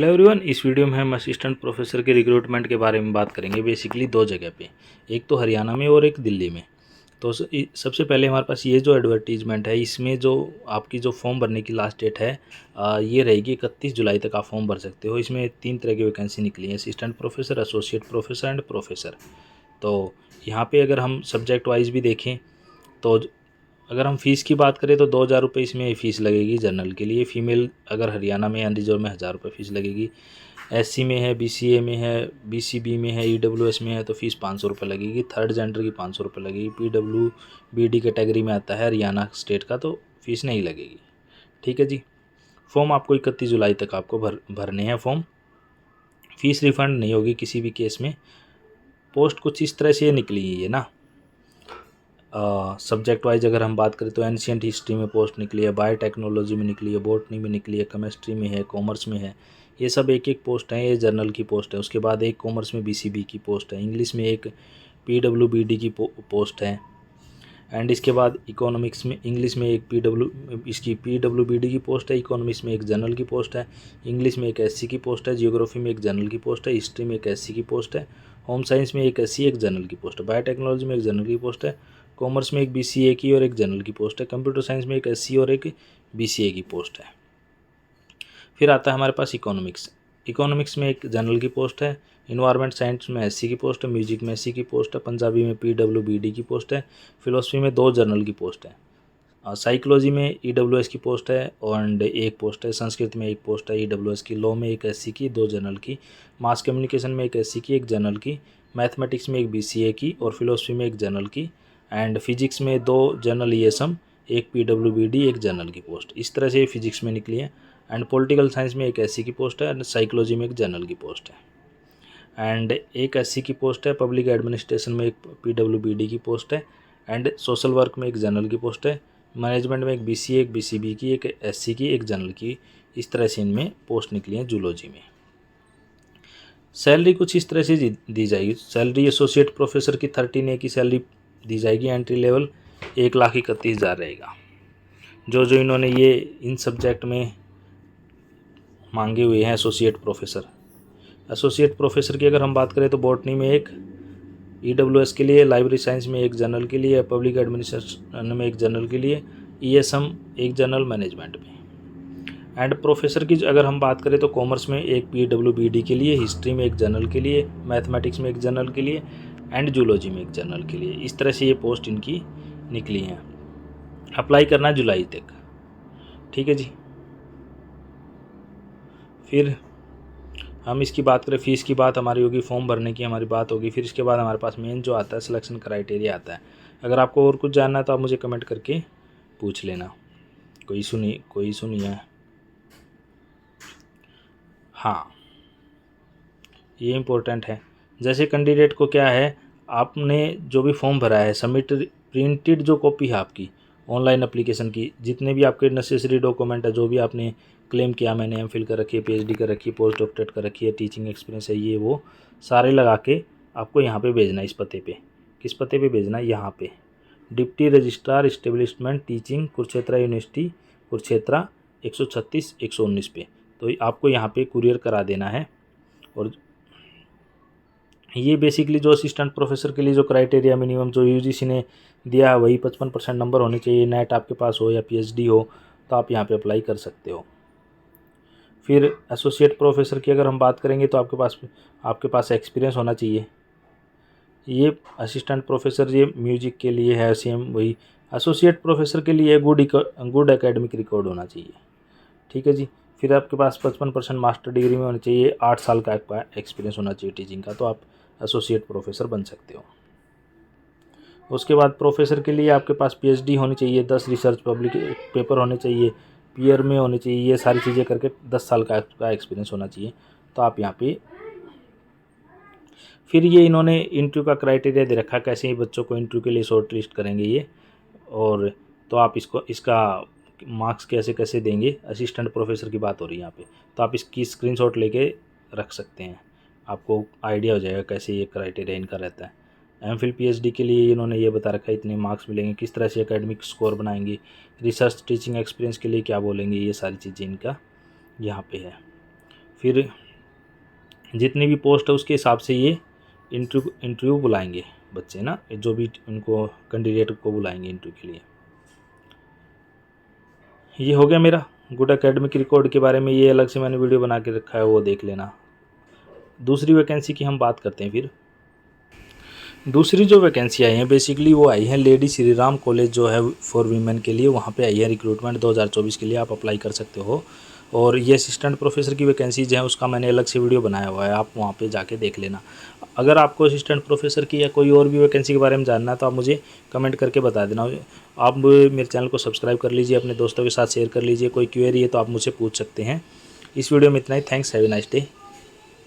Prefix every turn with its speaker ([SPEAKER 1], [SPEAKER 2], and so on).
[SPEAKER 1] Hello everyone, इस video में हम असिस्टेंट प्रोफेसर के रिक्रूटमेंट के बारे में बात करेंगे। बेसिकली दो जगह पे, एक तो हरियाणा में और एक दिल्ली में। तो सबसे पहले हमारे पास ये जो एडवर्टीजमेंट है, इसमें जो आपकी जो फॉर्म भरने की लास्ट डेट है ये रहेगी 31 जुलाई तक आप फॉर्म भर सकते हो। इसमें 3 तरह की वैकेंसी निकली है, assistant professor, associate professor and professor. तो यहाँ पे अगर हम सब्जेक्ट वाइज भी देखें तो अगर हम फ़ीस की बात करें तो 2,000 रुपये इसमें फ़ीस लगेगी जनरल के लिए। फ़ीमेल अगर हरियाणा में या रिजर्व में 1,000 रुपये फ़ीस लगेगी। एससी में है, बीसीए में है, बीसीबी में है, ईडब्ल्यूएस में है तो फ़ीस 500 रुपये लगेगी। थर्ड जेंडर की 500 रुपये लगेगी। पीडब्ल्यूबीडी कैटेगरी में आता है हरियाणा स्टेट का तो फ़ीस नहीं लगेगी। ठीक है जी। फॉर्म आपको 31 जुलाई तक आपको भरने हैं फॉर्म। फ़ीस रिफ़ंड नहीं होगी किसी भी केस में। पोस्ट कुछ इस तरह से निकली है ना। सब्जेक्ट वाइज अगर हम बात करें तो एंशियंट हिस्ट्री में पोस्ट निकली है, बायोटेक्नोलॉजी में निकली है, बॉटनी में निकली है, केमिस्ट्री में है, कॉमर्स में है। ये सब एक एक पोस्ट हैं, ये जर्नल की पोस्ट है। उसके बाद एक कॉमर्स में बीसीबी की पोस्ट है, इंग्लिश में एक पीडब्ल्यूबीडी की पोस्ट है। एंड इसके बाद इकोनॉमिक्स में इंग्लिश में एक पीडब्ल्यूबीडी की पोस्ट है, इकोनॉमिक्स में एक जनरल की पोस्ट है, इंग्लिश में एक एससी की पोस्ट है, जियोग्राफी में एक जनरल की पोस्ट है, हिस्ट्री में एक एससी की पोस्ट है, होम साइंस में एक एससी एक जनरल की पोस्ट है, बायोटेक्नोलॉजी में एक जनरल की पोस्ट है, कॉमर्स में एक बीसीए की और एक जनरल की पोस्ट है, कंप्यूटर साइंस में एक एससी और एक बीसीए की पोस्ट है। फिर आता है हमारे पास इकोनॉमिक्स में एक जनरल की पोस्ट है, इन्वायरमेंट साइंस में एससी की पोस्ट है, म्यूजिक में एससी की पोस्ट है, पंजाबी में पीडब्ल्यूबीडी की पोस्ट है, फिलोसफी में 2 जनरल की पोस्ट है, साइकोलॉजी में ईडब्ल्यूएस की पोस्ट है और एक पोस्ट है, संस्कृत में एक पोस्ट है ईडब्ल्यूएस की, लॉ में एक एससी की 2 जनरल की, मास कम्युनिकेशन में एक एससी की 1 जनरल की, मैथमेटिक्स में एक बीसीए की और फिलोसफी में 1 जनरल की, एंड फिजिक्स में 2 जनरल ईएसएम, एक पीडब्ल्यूबीडी, 1 जनरल की पोस्ट। इस तरह से फिजिक्स में निकली है। एंड पॉलिटिकल साइंस में एक एससी की पोस्ट है एंड साइकोलॉजी में एक जनरल की पोस्ट है। एंड एक एससी की पोस्ट है, पब्लिक एडमिनिस्ट्रेशन में एक पीडब्ल्यूबीडी की पोस्ट है, एंड सोशल वर्क में एक जनरल की पोस्ट है, मैनेजमेंट में एक बीसीए, एक बीसीबी की, एक एससी की, एक जनरल की। इस तरह से इनमें पोस्ट निकली है जूलॉजी में। सैलरी कुछ इस तरह से दी जाएगी। सैलरी एसोसिएट प्रोफेसर की 13A की सैलरी दी जाएगी। एंट्री लेवल 1,31,000 रहेगा। जो जो इन्होंने ये इन सब्जेक्ट में मांगे हुए हैं एसोसिएट प्रोफेसर की अगर हम बात करें तो बॉटनी में एक, ईडब्ल्यूएस के लिए, लाइब्रेरी साइंस में एक जनरल के लिए, पब्लिक एडमिनिस्ट्रेशन में एक जनरल के लिए, ईएसएम एक जनरल, मैनेजमेंट में। एंड प्रोफेसर की अगर हम बात करें तो कॉमर्स में एक पीडब्ल्यूबीडी के लिए, हिस्ट्री में एक जनरल के लिए, मैथमेटिक्स में एक जनरल के लिए एंड जूलॉजी में एक जनरल के लिए। इस तरह से ये पोस्ट इनकी निकली हैं। अप्लाई करना जुलाई तक। ठीक है जी। फिर हम इसकी बात करें, फ़ीस की बात हमारी होगी, फॉर्म भरने की हमारी बात होगी। फिर इसके बाद हमारे पास मेन जो आता है सिलेक्शन क्राइटेरिया आता है। अगर आपको और कुछ जानना है तो आप मुझे कमेंट करके पूछ लेना। कोई इशू नहीं है। हाँ, ये इम्पोर्टेंट है। जैसे कैंडिडेट को क्या है, आपने जो भी फॉर्म भरा है सबमिट, प्रिंटेड जो कॉपी है आपकी ऑनलाइन एप्लीकेशन की, जितने भी आपके नेसेसरी डॉक्यूमेंट है, जो भी आपने क्लेम किया, मैंने एमफिल कर रखी है, पीएचडी कर रखी है, पोस्ट डॉक्टरेट कर रखी है, टीचिंग एक्सपीरियंस है, ये वो सारे लगा के आपको यहाँ पे भेजना है। इस पते पे, किस पते पे भेजना है, यहाँ पे deputy registrar establishment teaching, Kurukshetra university, Kurukshetra 136 119 पे। तो आपको यहाँ पे कुरियर करा देना है। और ये बेसिकली जो असिस्टेंट प्रोफेसर के लिए जो क्राइटेरिया मिनिमम जो यूजीसी ने दिया है वही 55% नंबर होने चाहिए। नेट आपके पास हो या पीएचडी हो तो आप यहाँ पे अप्लाई कर सकते हो। फिर एसोसिएट प्रोफेसर की अगर हम बात करेंगे तो आपके पास एक्सपीरियंस होना चाहिए। ये असिस्टेंट प्रोफेसर ये म्यूजिक के लिए है, सेम वही एसोसिएट प्रोफेसर के लिए गुड एकेडमिक रिकॉर्ड होना चाहिए। ठीक है जी। फिर आपके पास 55% मास्टर डिग्री में होनी चाहिए, 8 साल का एक्सपीरियंस होना चाहिए टीचिंग का, तो आप एसोसिएट प्रोफेसर बन सकते हो। उसके बाद प्रोफेसर के लिए आपके पास पीएचडी होनी चाहिए, 10 रिसर्च पब्लिक पेपर होने चाहिए, पीयर में होने चाहिए, ये सारी चीज़ें करके 10 साल का एक्सपीरियंस होना चाहिए। तो आप यहाँ पे फिर ये इन्होंने इंटरव्यू का क्राइटेरिया दे रखा, कैसे ही बच्चों को इंटरव्यू के लिए शॉर्ट लिस्ट करेंगे ये। और तो आप इसका मार्क्स कैसे कैसे देंगे, असिस्टेंट प्रोफेसर की बात हो रही है यहाँ पे, तो आप इसकी स्क्रीनशॉट लेके रख सकते हैं। आपको आइडिया हो जाएगा कैसे ये क्राइटेरिया इनका रहता है। एमफिल पीएचडी के लिए इन्होंने ये बता रखा है इतने मार्क्स मिलेंगे, किस तरह से एकेडमिक स्कोर बनाएंगे, रिसर्च टीचिंग एक्सपीरियंस के लिए क्या बोलेंगे, ये सारी चीज़ें इनका यहाँ पे है। फिर जितनी भी पोस्ट है उसके हिसाब से ये इंटरव्यू बुलाएंगे बच्चे ना, जो भी उनको कैंडिडेट को बुलाएंगे इंटरव्यू के लिए। ये हो गया मेरा गुड एकेडमिक रिकॉर्ड के बारे में, ये अलग से मैंने वीडियो बना के रखा है, वो देख लेना। दूसरी वैकेंसी की हम बात करते हैं। फिर दूसरी जो वैकेंसी आई हैं बेसिकली वो आई है लेडी श्री राम कॉलेज जो है फॉर वीमेन के लिए, वहाँ पे आई है रिक्रूटमेंट 2024 के लिए, आप अप्लाई कर सकते हो। और ये असिस्टेंट प्रोफेसर की वैकेंसीज हैं, उसका मैंने अलग से वीडियो बनाया हुआ है, आप वहाँ पे जाके देख लेना। अगर आपको असिस्टेंट प्रोफेसर की या कोई और भी वैकेंसी के बारे में जानना है तो आप मुझे कमेंट करके बता देना। आप मेरे चैनल को सब्सक्राइब कर लीजिए, अपने दोस्तों के साथ शेयर कर लीजिए, कोई क्वेरी है तो आप मुझे पूछ सकते हैं। इस वीडियो में इतना ही। Thanks, have a nice day.